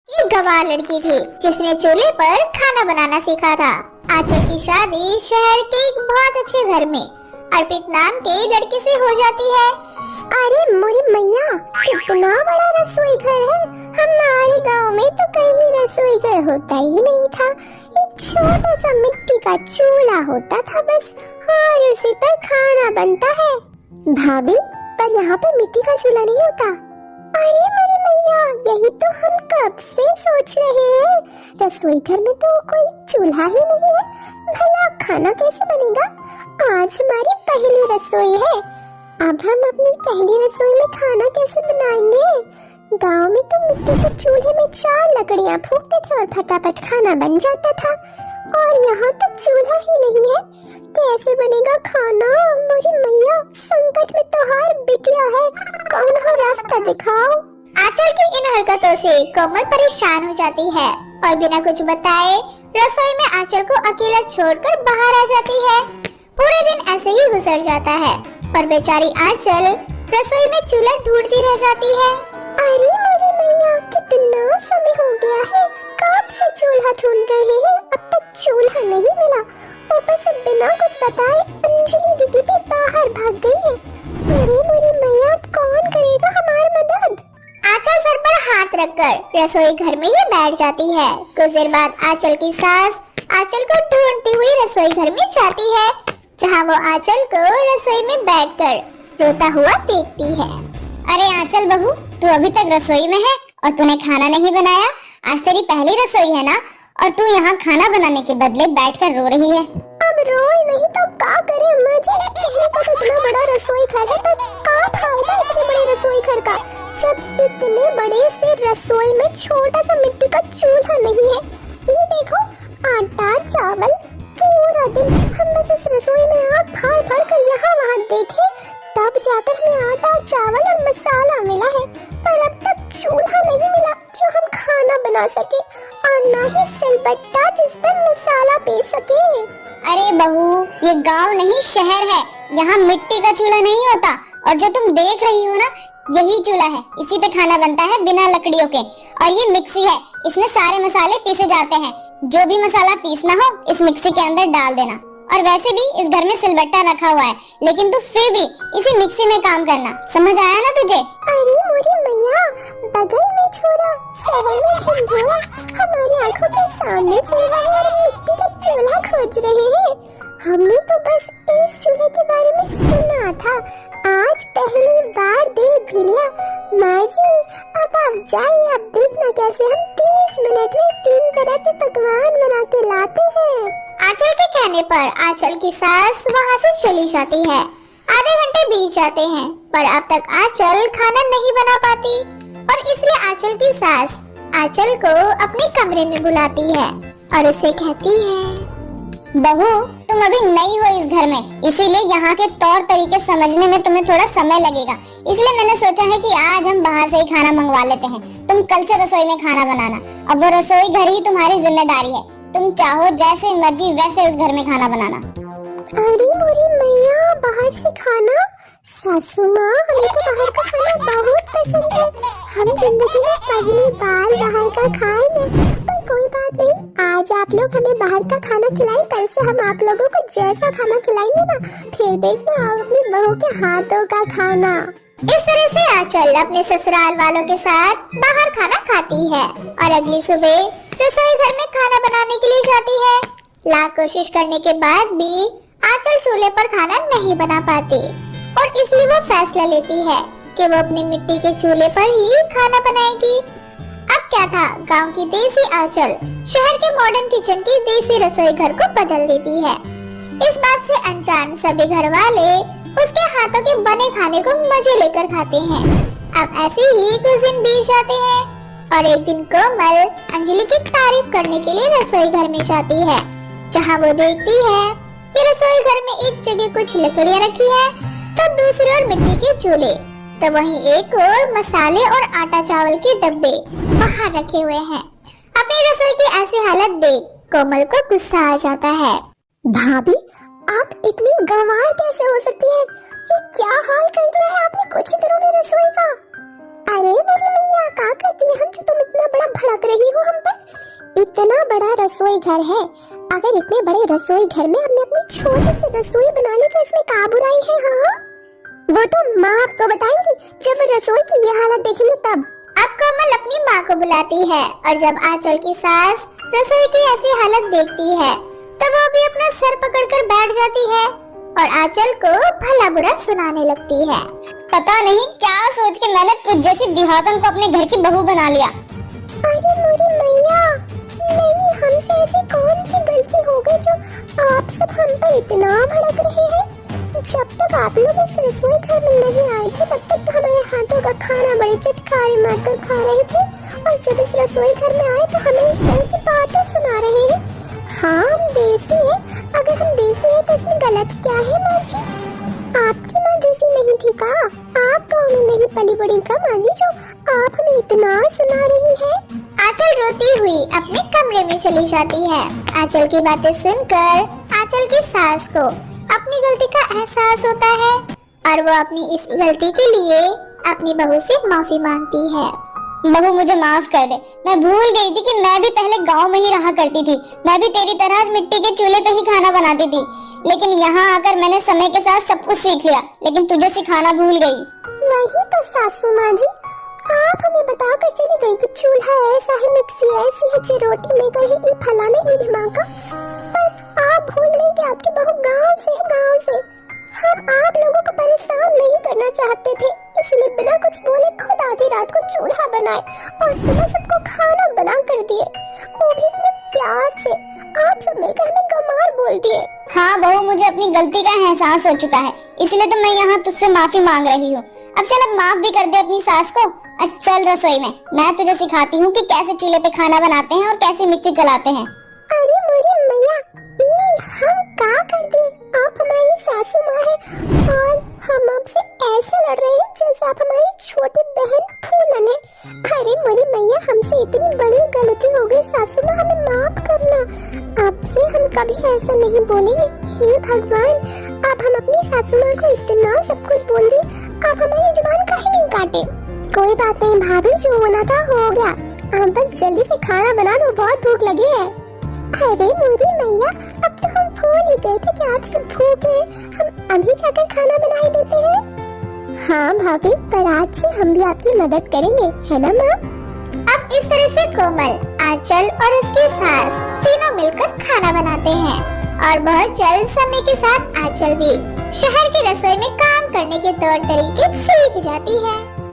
एक गवार लड़की थी जिसने चूल्हे पर खाना बनाना सीखा था। आंचल की शादी शहर के एक बहुत अच्छे घर में अर्पित नाम के लड़के से हो जाती है। अरे मोरी मैया, कितना बड़ा रसोई घर है। हमारे गांव में तो कहीं रसोई घर होता ही नहीं था। एक छोटा सा मिट्टी का चूल्हा होता था बस, और उसी पर खाना बनता है। भाभी, पर यहाँ पे मिट्टी का चूल्हा नहीं होता। अरे मेरी मैया, यही तो हम कब से सोच रहे हैं। रसोई घर में तो कोई चूल्हा ही नहीं है, भला खाना कैसे बनेगा। आज हमारी पहली रसोई है, अब हम अपनी पहली रसोई में खाना कैसे बनाएंगे। गांव में तो मिट्टी के चूल्हे में 4 लकड़ियां फूंकते थे और फटाफट खाना बन जाता था, और यहाँ तो चूल्हा ही नहीं है। कैसे बनेगा खाना। मुझे मैया, संकट में तो हार बिटिया है, कौन हो रास्ता दिखाओ। आंचल की इन हरकतों से कोमल परेशान हो जाती है और बिना कुछ बताए रसोई में आंचल को अकेला छोड़कर बाहर आ जाती है। पूरे दिन ऐसे ही गुजर जाता है और बेचारी आंचल रसोई में चूल्हा ढूंढती रह जाती है। अरे मेरी मैया, कितना समय हो गया है, कब से चूल्हा ढूंढ रहे हैं, अब तक चूल्हा नहीं मिला। ऊपर से बिना कुछ बताए अंजलि दीदी भी बाहर भाग गई है। अरे मेरी मैया, अब कौन करेगा हमारी मदद। आंचल सर पर हाथ रखकर रसोई घर में ही बैठ जाती है। कुछ देर बाद आंचल की सास आंचल को ढूंढती हुई रसोई घर में जाती है, जहाँ वो आंचल को रसोई में बैठकर रोता हुआ देखती है। अरे आंचल बहू, तू अभी तक रसोई में है और तूने खाना नहीं बनाया। आज तेरी पहली रसोई है ना, और तू यहाँ खाना बनाने के बदले बैठकर रो रही है। अब रोए नहीं तो क्या करे अम्मा जी, यही तो इतना बड़ा रसोई घर है, पर क्या फायदा इतने बड़े रसोई घर का जब इतने बड़े से रसोई में छोटा सा मिट्टी का चूल्हा नहीं है। ये देखो, आटा चावल, पूरा दिन हम बस इस रसोई में आग फाड़ फाड़ कर यहाँ वहाँ देखे, तब जाकर हमें आटा चावल और मसाला मिला है, पर अब तक चूल्हा नहीं मिला जो हम खाना बना सके, और ना ही सिलबट्टा जिस पर मसाला पीस सके। अरे बहू, ये गांव नहीं शहर है, यहाँ मिट्टी का चूल्हा नहीं होता, और जो तुम देख रही हो ना, यही चूल्हा है। इसी पे खाना बनता है बिना लकड़ियों के, और ये मिक्सी है, इसमें सारे मसाले पीसे जाते हैं। जो भी मसाला पीसना हो इस मिक्सी के अंदर डाल देना। और वैसे भी इस घर में सिलबट्टा रखा हुआ है, लेकिन तू फिर भी इसी मिक्सी में काम करना। समझ आया ना तुझे। अरे मोरी मैया, बगल में छोरा, शहर में हिंदुआ, हमारी आंखों के सामने चल रहा है और मिट्टी का चूल्हा खोज रहे हैं। हमने तो बस इस चूल्हे के बारे में सुना था, आज पहली बार देख भी लिया। माँ जी, अब आप जाइए, अब देखना कैसे हम 30 मिनट में 3 तरह के पकवान बना के लाते हैं। आंचल के कहने पर आंचल की सास वहाँ से चली जाती है। आधे घंटे बीत जाते हैं, पर अब तक आंचल खाना नहीं बना पाती, और इसलिए आंचल की सास आंचल को अपने कमरे में बुलाती है और उसे कहती है, बहू, तुम अभी नई हो इस घर में, इसीलिए यहाँ के तौर तरीके समझने में तुम्हें थोड़ा समय लगेगा। इसलिए मैंने सोचा है कि आज हम बाहर से ही खाना मंगवा लेते हैं। तुम कल से रसोई में खाना बनाना। अब वो रसोई घर ही तुम्हारी जिम्मेदारी है, तुम चाहो जैसे मर्जी वैसे उस घर में खाना बनाना। अरे मोरी मैया, बाहर से खाना? सासू माँ, हमें तो बाहर का खाना बहुत पसंद है, हम जिंदगी में पहली बार बाहर का खाएंगे। पर कोई बात नहीं, आज आप लोग हमें बाहर का खाना खिलाएं, कल से हम आप लोगों को जैसा खाना खिलाएंगे ना, फिर देखना आप अपनी बहू के हाथों का खाना। इस तरह से आंचल अपने ससुराल वालों के साथ बाहर खाना खाती है, और अगली सुबह रसोई घर में खाना बनाने के लिए जाती है। लाख कोशिश करने के बाद भी आंचल चूल्हे पर खाना नहीं बना पाती, और इसलिए वो फैसला लेती है कि वो अपने मिट्टी के चूल्हे पर ही खाना बनाएगी। अब क्या था, गांव की देसी आंचल शहर के मॉडर्न किचन की देसी रसोई घर को बदल देती है। इस बात से अनजान सभी घर वाले उसके हाथों के बने खाने को मजे लेकर खाते हैं। अब ऐसे ही कुछ दिन बीत जाते हैं, और एक दिन कोमल अंजलि की तारीफ करने के लिए रसोई घर में जाती है, जहाँ वो देखती है कि रसोई घर में एक जगह कुछ लकड़ियाँ रखी है, तो दूसरी ओर मिट्टी के चूल्हे, तो वहीं एक और मसाले और आटा चावल के डब्बे बाहर रखे हुए हैं। अपनी रसोई की ऐसी हालत देख कोमल को गुस्सा आ जाता है। भाभी, आप इतनी गंवार कैसे हो सकती है? ये क्या हाल कर दिया है आपने कुछ ही दिनों में रसोई का? अरे मेरी मैया क्या करती है हम, जो तुम इतना बड़ा भड़क रही हो हम पर। इतना बड़ा रसोई घर है, अगर इतने बड़े रसोई घर में हमने अपनी छोटी सी रसोई बना ली तो इसमें क्या बुराई है? हाँ, वो तो माँ आपको बताएंगी जब वो रसोई की ये हालत देखेंगे तब। अब कोमल अपनी माँ को बुलाती है और जब आंचल की सास रसोई की ऐसी हालत देखती है तब वो भी अपना सर पकड़कर बैठ जाती है और आंचल को भला बुरा सुनाने लगती है। पता नहीं क्या सोच के मैंने तुझ जैसी दिहातन को अपने घर की बहू बना लिया। अरे मेरी मैया, नहीं, हमसे ऐसी कौन सी गलती हो गई जो आप सब हम पर इतना भड़क रहे हैं? जब तक आप लोग इस रसोई घर में नहीं आए थे तब तक तो हमारे हाथों का खाना बड़ी चटखारे मारकर खा रहे थे, और जब इस रसोई घर में आए तो हमें इस तरह की बातें सुना रहे हैं। हाँ, हम देसी हैं, अगर हम देसी हैं तो इसमें गलत क्या है माँ जी? आपकी माँ देसी नहीं थी का? आप गाँव में नहीं पली बड़ी का माँ जी जो आप हमें इतना सुना रही है? आंचल रोती हुई अपने कमरे में चली जाती है। आंचल की बातें सुनकर आंचल की सास को अपनी गलती का एहसास होता है और वो अपनी इस गलती के लिए अपनी बहू से माफी मांगती है। बहू मुझे माफ कर दे, मैं भूल गई थी कि मैं भी पहले गांव में ही रहा करती थी। मैं भी तेरी तरह मिट्टी के चूल्हे पे ही खाना बनाती थी, लेकिन यहाँ आकर मैंने समय के साथ सब कुछ सीख लिया, लेकिन तुझे सिखाना भूल गई। वही तो सासू माँ जी, आप हमें बताकर चली गई कि चूल्हा ऐसा है, मिक्सी ऐसी है, रोटी में कहीं ई फलाने ई ढिमाका, पर आप भूल गई कि आपकी बहू गांव से है, गांव से। हम आप लोगों को परेशान नहीं करना चाहते थे, इसलिए बिना कुछ बोले खुद आधी रात को चूल्हा बनाए और सुबह सबको खाना बना कर दिए, वो भी इतने प्यार से। आप सब मिलकर हमें गमार बोल दिए। हाँ बहू, मुझे अपनी गलती का एहसास हो चुका है, इसलिए तो मैं यहाँ तुझसे माफी मांग रही हूँ। अब चल, अब माफ भी कर दे अपनी सास को। चल रसोई में, मैं तुझे सिखाती हूँ कि कैसे चूल्हे पे खाना बनाते हैं और कैसे मिक्सी चलाते हैं। अरे मेरी मैया, हम क्या कर दे? आप हमारी सासू माँ हैं और हम आपसे ऐसे लड़ रहे हैं जैसे आप हमारी छोटी बहन फूलन है। अरे मेरी मैया, हमसे इतनी बड़ी गलती हो गई सासू माँ, हमें माफ करना। आपसे हम कभी ऐसा नहीं बोलेंगे। हे भगवान, आप हम अपनी सासू माँ को इतना सब कुछ बोल दी, आप हमारी जुबान काहे नहीं काटे? कोई बात नहीं भाभी, जो होना था हो गया। आप बस जल्दी से खाना बना दो, बहुत भूख लगी है। अरे मेरी मैया, अब तो हम भूल ही गए थे कि आप सब भूखे हैं। हम अभी जाकर खाना बना देते हैं। हाँ भाभी, पर आज से हम भी आपकी मदद करेंगे, है ना माँ? अब इस तरह से कोमल, आंचल और उसकी सास तीनों मिलकर खाना बनाते हैं और बहुत जल्द समय के साथ आंचल भी शहर की रसोई में काम करने के तौर तरीके सीख जाती है।